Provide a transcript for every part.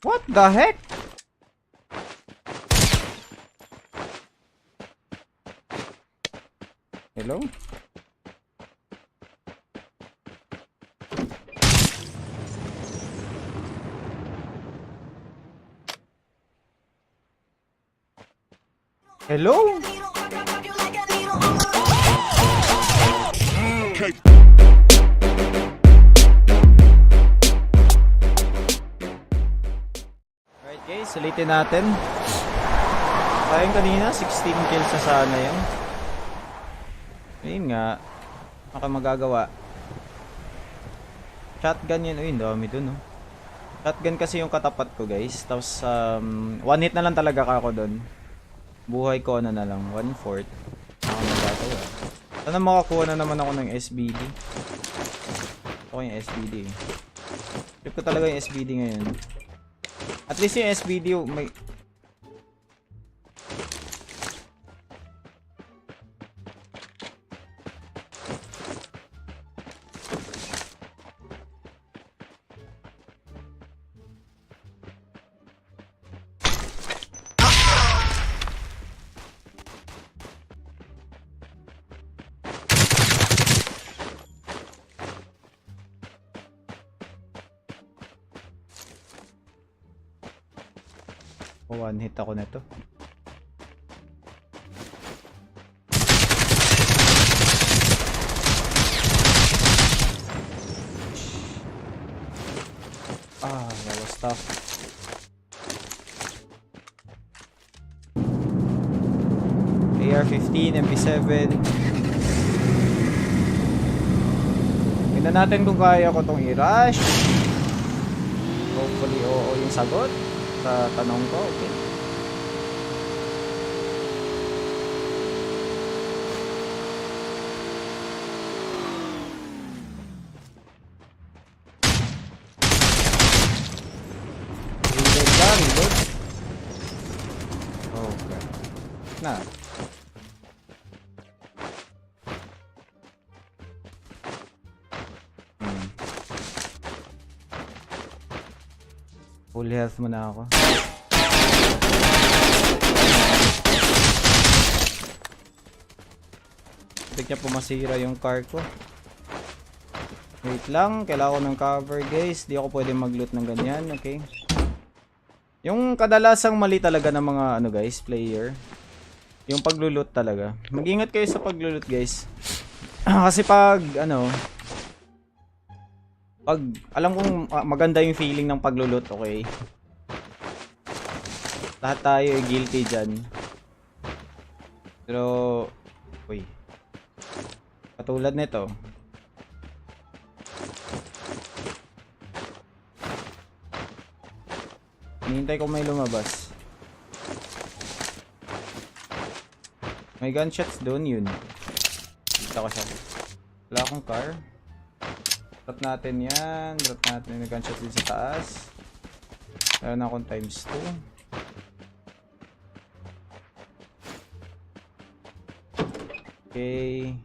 What the heck? Hello? Hello? Okay. Alright guys, ulitin natin. Tayong kanina, 16 kills na sana yun. Ayun nga, baka magagawa. Shotgun yun, ayun, dami dun, no? Shotgun kasi yung katapat ko guys. Tapos, one hit na lang talaga ako dun. Buhay ko ano na lang, 1/4. Ako magagawa. Sana makakuha na naman ako ng SBD. Ito yung SBD. Trip ko talaga yung SBD ngayon. At least yung SBD may... one hit ako na to. That was tough. AR-15, MP7. Tingnan natin kung kaya ko tong i-rush. Hopefully, oo yung sagot sa tanong ko. Okay. Reload ka, reload. Okay. Na. Full health muna ako. Hindi niya pumasira yung car ko. Wait lang, kailangan ko ng cover guys. Di ako pwede mag-loot ng ganyan, okay? Yung kadalasang mali talaga ng mga ano guys, player. Yung pagluloot talaga. Mag-ingat kayo sa pagluloot guys. Kasi pag ano, pag alam kong maganda yung feeling ng paglulot, okay? Lahat tayo ay guilty dyan. Pero, uy. Katulad nito. Hinihintay ko may lumabas. May gunshots doon, yun. Kita ko siya. Wala akong car. Drop natin yan. Drop natin yung gunshot din sa taas. Meron akong times 2. Okay.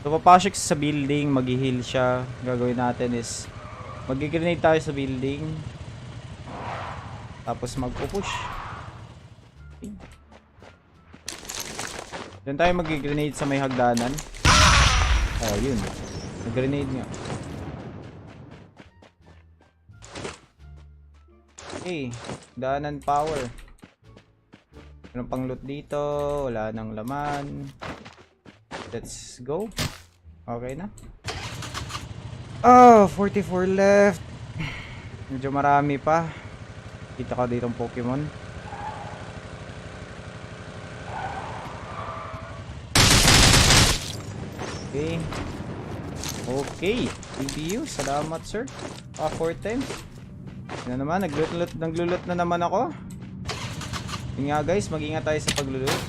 So papasok sa building, mag-heal siya. Gagawin natin is mag-grenade tayo sa building. Tapos magpo-push. Okay. Doon tayo mag-grenade sa may hagdanan. Oh, yun. Nag-grenade nga. Okay. Daanan power. Meron pang loot dito. Wala nang laman. Let's go. Okay na. Oh, 44 left. Medyo marami pa. Kita ka dito ng Pokemon. Okay. Okay. CPU. Salamat sir. 4 times. Yan na naman. Naglulot na naman ako. Yun nga guys. Mag-ingat tayo sa paglulot.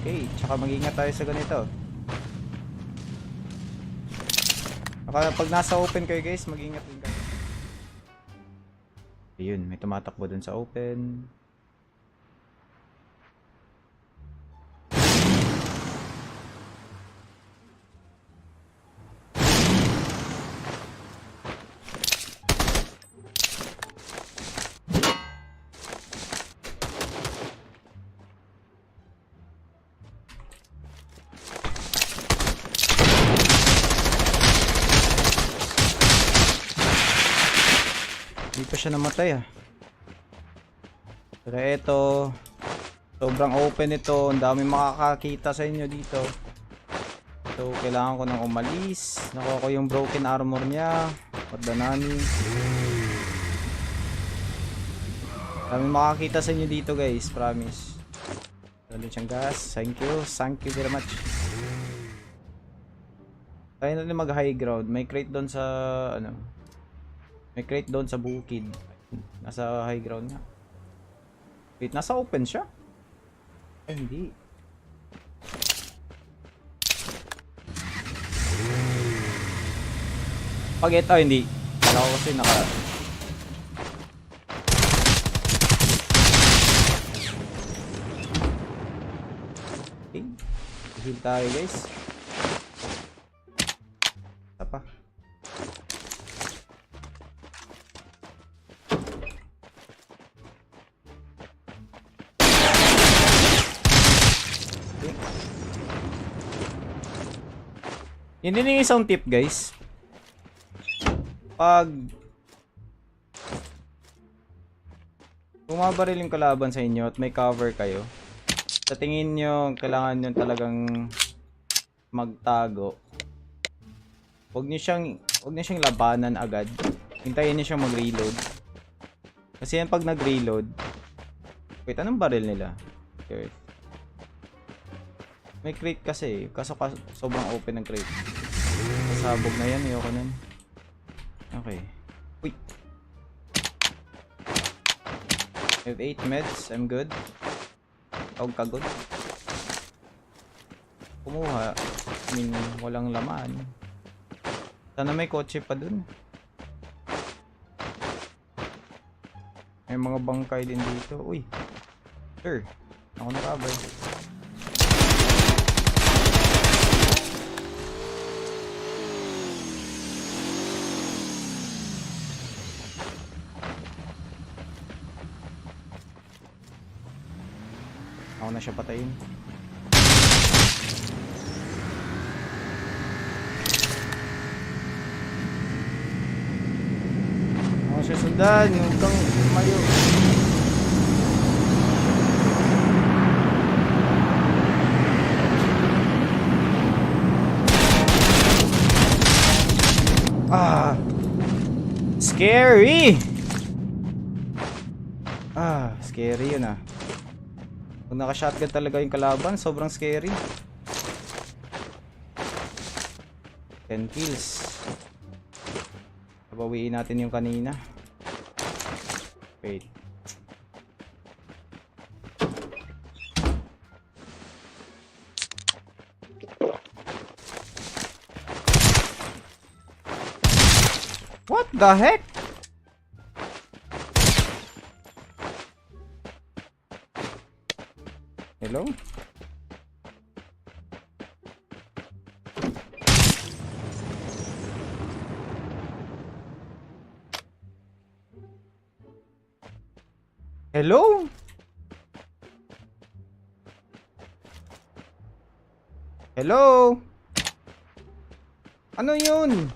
Okay. Tsaka mag-ingat tayo sa ganito. Pag nasa open kayo guys, mag-ingat din kayo. Ayun, may tumatakbo dun sa open. Hindi pa siya namatay ah. Pero ito, sobrang open ito. Ang dami makakakita sa inyo dito. So kailangan ko nang umalis. Nakuha ko yung broken armor niya. Pagdanani. Dami makakita sa inyo dito guys. Promise. Galing siyang gas. Thank you. Thank you very much. Tayo na rin mag high ground. May crate doon sa ano. May crate doon sa bukid. Nasa high ground nga. Wait, nasa open siya? Ay, hindi. Pag ito, hindi. Kala ko kasi naka... Okay. Heal tayo guys. Isa pa. Yun din yung isang tip guys. Pag bumabaril yung kalaban sa inyo at may cover kayo, sa tingin nyo kailangan nyo talagang magtago, huwag nyo siyang labanan agad. Hintayin nyo siyang mag-reload. Kasi yan pag nag-reload, wait, anong baril nila? Okay. May crate kasi, kaso sobrang open ng crate. Pasabog na yan, ayoko nun. Okay. Wait. I have 8 meds, I'm good. Tawag ka good. Kumuha. I mean, walang laman. Sana may kotse pa dun. May mga bangkay din dito. Uy. Sure. Ako nakabay. Ako na siya patayin. Ako siya sundan. Huwag kang tumayo. Ah! Scary! Ah, scary yun ah. Pag naka-shotgun talaga yung kalaban, sobrang scary. 10 kills. Nabawiin natin yung kanina. Wait. What the heck? Hello? Hello? Hello? Ano yun?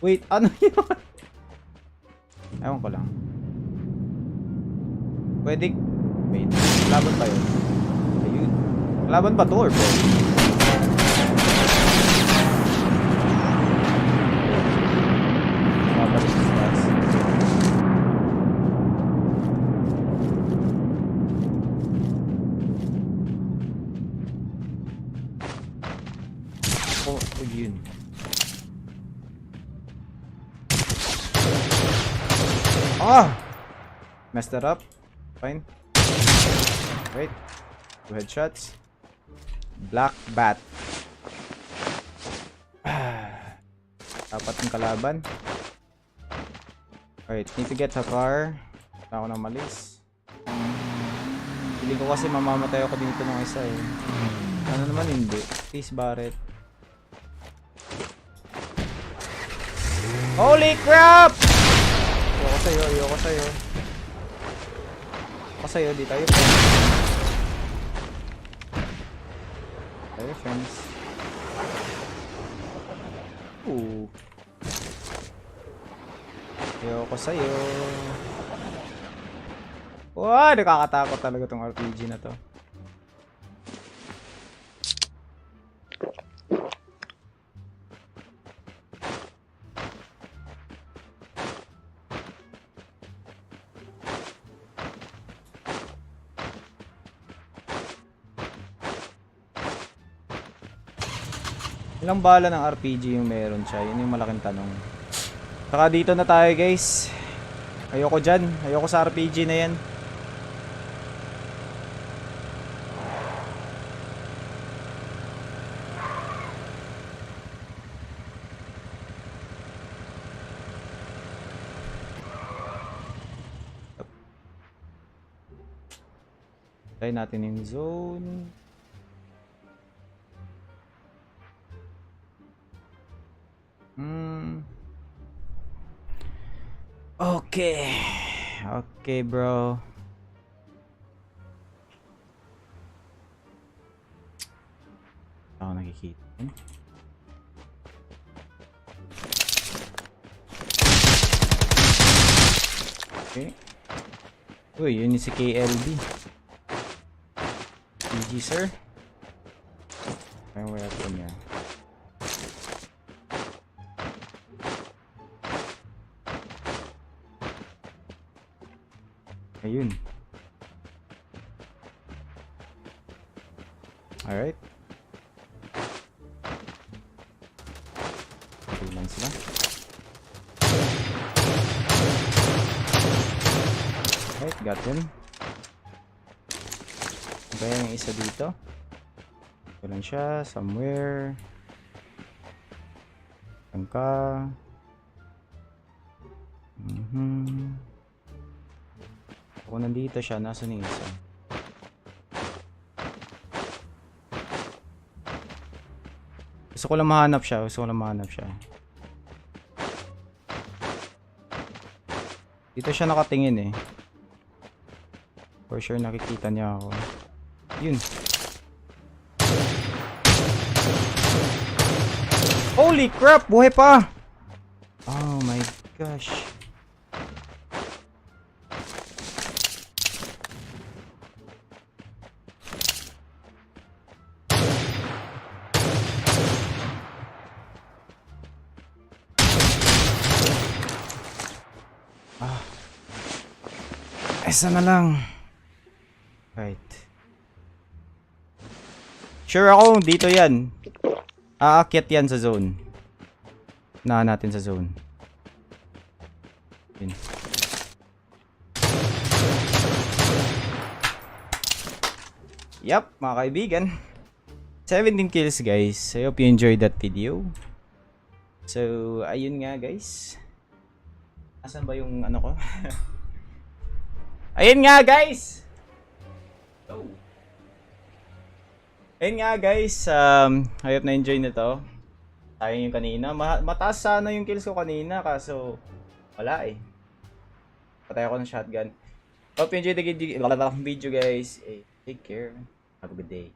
Wait, ano yun? Ewan ko lang. Pwede... Wait, laban ba yun? Ayun. Laban ba to or po? Mabalik sa stats. Oh, yun. Ah! Messed that up. fine. Wait. 2 headshots. Black bat. Dapat yung kalaban. Alright, need to get a car. Wala ako nang malis. Hindi ko kasi mamamatay ako dito ng isa eh. Ano naman hindi. Please Barret. Holy crap! Ayoko sa'yo, ayoko sa'yo. Ako sa'yo, di tayo friends. Tayo friends. Ooh. Ayoko sa'yo. Wow, nakakatakot talaga tong RPG na to. Ilang bala ng RPG yung meron siya? Yun yung malaking tanong. Saka dito na tayo guys. Ayoko dyan. Ayoko sa RPG na yan. Try natin yung zone. Okay. Okay, bro. Ako nakikita. Okay. Uy, yun yung si KLB. GG, sir. Ang weapon niya. Ayun. Alright. Okay lang sila. Alright, got him. Kaya yung isa dito. Ito lang siya, somewhere. Tangka. Kung nandito siya, nasa ni isa? Gusto ko lang mahanap siya. Dito siya nakatingin eh. For sure nakikita niya ako. Yun. Holy crap! Buhay pa! Oh my gosh. Isa na lang. Right. Sure ako, dito yan. Aakyat yan sa zone. Unahan natin sa zone. Yun. Yup, mga kaibigan. 17 kills guys. I hope you enjoyed that video. So, ayun nga guys. Asan ba yung ano ko? Ayun nga guys. Oh. Ayun nga guys, I hope na-enjoy na to. Sayang yung kanina. Mataas sana yung kills ko kanina kaso wala eh. Patay ako ng shotgun. Hope you enjoyed the video guys. Take care. Have a good day.